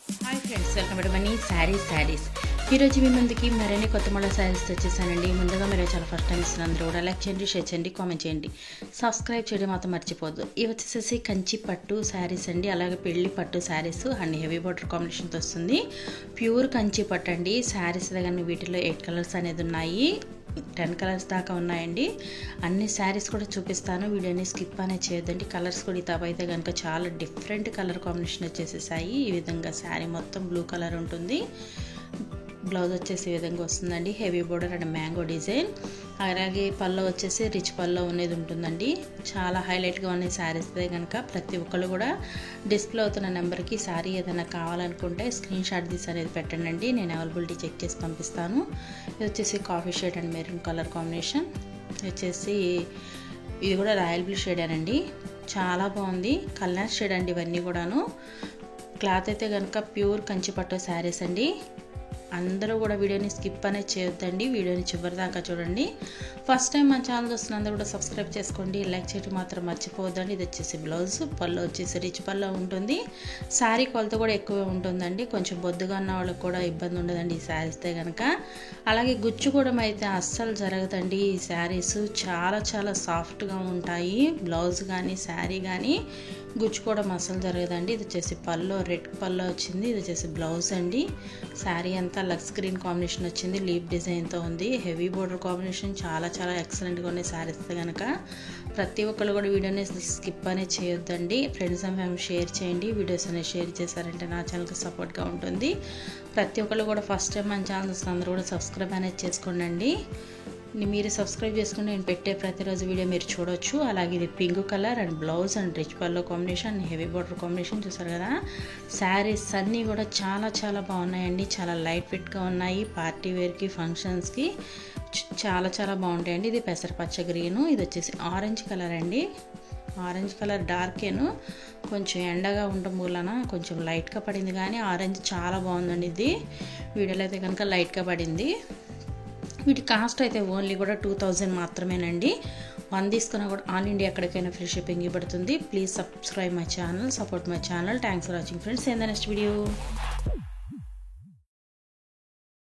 Hi friends, welcome to money saris. ఈరోజు మీ ముందుకి మరిన్ని కొత్త మోడల్ శారీస్ వచ్చేసానండి. ముందుగా మీరు చాలా ఫస్ట్ టైం ఇస్తున్నందరూ కూడా లైక్ చేయండి, షేర్ చేయండి, కామెంట్ చేయండి, సబ్స్క్రైబ్ చేయడం మాత్రం మర్చిపోద్దు. ఇవి వచ్చేసి కంచి పట్టు శారీస్ అండి, అలాగే పెళ్లి పట్టు శారీస్ అండ్ హెవీ బార్డర్ కాంబినేషన్తో వస్తుంది. ప్యూర్ కంచి పట్టు అండి. శారీస్ దగ్గర వీటిలో 8 కలర్స్ అనేది ఉన్నాయి, 10 కలర్స్ దాకా ఉన్నాయండి. అన్ని శారీస్ కూడా చూపిస్తాను, వీడియోని స్కిప్ అనేది చేయొద్దండి. కలర్స్ కూడా ఈ అయితే కనుక చాలా డిఫరెంట్ కలర్ కాంబినేషన్ వచ్చేసేసాయి. ఈ విధంగా శారీ మొత్తం బ్లూ కలర్ ఉంటుంది. బ్లౌజ్ వచ్చేసి ఈ విధంగా వస్తుందండి, heavy border and mango design. అలాగే పల్లో వచ్చేసి రిచ్ పల్లో అనేది ఉంటుందండి. చాలా హైలైట్గా ఉన్నాయి శారీస్ కనుక ప్రతి ఒక్కళ్ళు కూడా డిస్ప్లే అవుతున్న నెంబర్కి శారీ ఏదైనా కావాలనుకుంటే స్క్రీన్ షాట్ తీసి అనేది పెట్టండి, నేను అవైలబిలిటీ చెక్ చేసి పంపిస్తాను. ఇది వచ్చేసి coffee shade and maroon colour combination. ఇది కూడా రాయల్ బ్లూ షేడ్ అండి, చాలా బాగుంది. కలర్ షేడ్ అండి ఇవన్నీ కూడాను. క్లాత్ అయితే కనుక ప్యూర్ కంచి పట్టు శారీస్ అండి. అందరూ కూడా వీడియోని స్కిప్ అనేది చేయొద్దండి, వీడియోని చివరి దాకా చూడండి. ఫస్ట్ టైం మన ఛానల్ చూస్తున్న అందరూ కూడా సబ్స్క్రైబ్ చేసుకోండి, లైక్ చేయడం మాత్రం మర్చిపోవద్దండి. ఇది వచ్చేసి బ్లౌజ్, పళ్ళు వచ్చేసి రిచ్ పళ్ళు ఉంటుంది. శారీ కొలత కూడా ఎక్కువే ఉంటుందండి, కొంచెం బొద్దుగా ఉన్న వాళ్ళకి కూడా ఇబ్బంది ఉండదండి ఈ శారీస్తే కనుక. అలాగే గుచ్చుకోవడం అయితే అస్సలు జరగదండి. ఈ శారీస్ చాలా చాలా సాఫ్ట్గా ఉంటాయి. బ్లౌజ్ కానీ శారీ కానీ గుచ్చుకోవడం అస్సలు జరగదండి. ఇది వచ్చేసి పళ్ళు, రెడ్ పళ్ళు వచ్చింది. ఇది వచ్చేసి బ్లౌజ్ అండి. శారీ అంతా లక్స్ గ్రీన్ కాంబినేషన్ వచ్చింది, లీఫ్ డిజైన్తో ఉంది. హెవీ బోర్డర్ కాంబినేషన్ చాలా చాలా ఎక్సలెంట్గా ఉన్నాయి శారీస్ కనుక. ప్రతి ఒక్కరు కూడా వీడియోని స్కిప్ అనేది చేయొద్దండి. ఫ్రెండ్స్ అండ్ ఫ్యామిలీ షేర్ చేయండి. వీడియోస్ అనేది షేర్ చేశారంటే నా ఛానల్కి సపోర్ట్గా ఉంటుంది. ప్రతి ఒక్కరు కూడా ఫస్ట్ టైం మన ఛానల్ చూస్తున్న అందరూ కూడా సబ్స్క్రైబ్ అనేది చేసుకోండి. మీరు సబ్స్క్రైబ్ చేసుకుని నేను పెట్టే ప్రతిరోజు వీడియో మీరు చూడొచ్చు. అలాగే ఇది pink colour and blouse and rich pallu combination, heavy border combination చూసారు కదా. శారీస్ అన్నీ కూడా చాలా చాలా బాగున్నాయండి, చాలా లైట్ వెయిట్గా ఉన్నాయి. పార్టీ వేర్కి, ఫంక్షన్స్కి చాలా చాలా బాగుంటాయండి. ఇది పెసరపచ్చ గ్రీను, ఇది వచ్చేసి ఆరెంజ్ కలర్ అండి. ఆరెంజ్ కలర్ డార్కేను, కొంచెం ఎండగా ఉండడం వలన కొంచెం లైట్గా పడింది, కానీ ఆరెంజ్ చాలా బాగుందండి. ఇది వీడియోలో అయితే కనుక లైట్గా పడింది. వీటి కాస్ట్ అయితే ఓన్లీ కూడా 2000 మాత్రమేనండి. 1 తీసుకున్నా కూడా ఆల్ ఇండియా ఎక్కడికైనా ఫ్రీ షిప్పింగ్ ఇవ్వబడుతుంది. Please subscribe my channel, support my channel. Thanks for watching friends. In the next video.